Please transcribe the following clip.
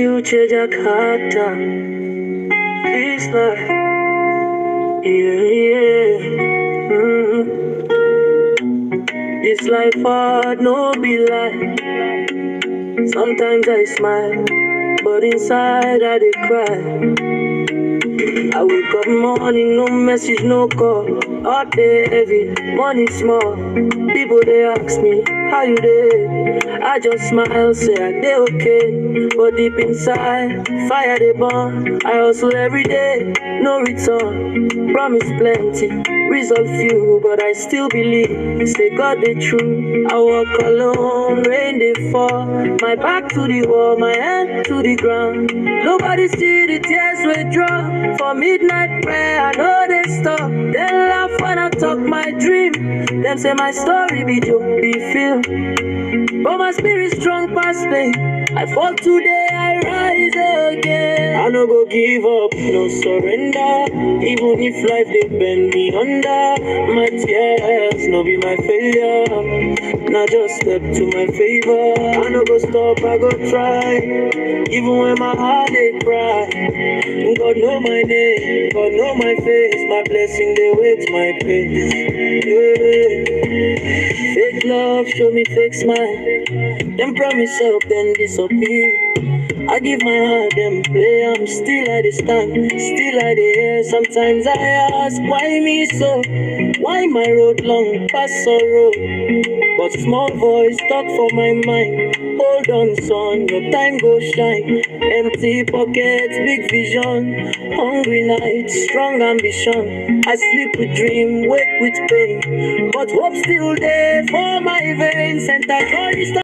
Uche Jakarta, this life, yeah. This life hard, no be lie. Sometimes I smile, but inside I dey cry. I wake up morning, no message, no call. All day heavy, money small. People they ask me, how you dey? I just smile, say I dey okay. But deep inside, fire they burn. I hustle every day, no return. Promise plenty, result few, but I still believe. Say God they true. I walk alone, rain they fall. My back to the wall, my hand to the ground. Nobody see the tears we drop. For midnight prayer, I know they stop. They laugh when I talk my dream. Them say my story be joke, be feel. But my spirit strong past pain. I fall today, I rise again. I no go give up, no surrender. Even if life they bend me under. My tears no be my failure. Now just step to my favor. I no go stop, I go try. Even when my heart they cry. God know my name, God know my face. My blessing they wait my place. Yeah. Fake love, show me fake smile. Them promise help, then disappear. I give my heart, them play. I'm still at the stand, still at the air. Sometimes I ask, why me so? Why my road long past sorrow? But small voice talk for my mind. Hold on, son, your time go shine. Empty pockets, big vision. Hungry nights, strong ambition. I sleep with dream, wake with pain. But hope still there for my veins. And I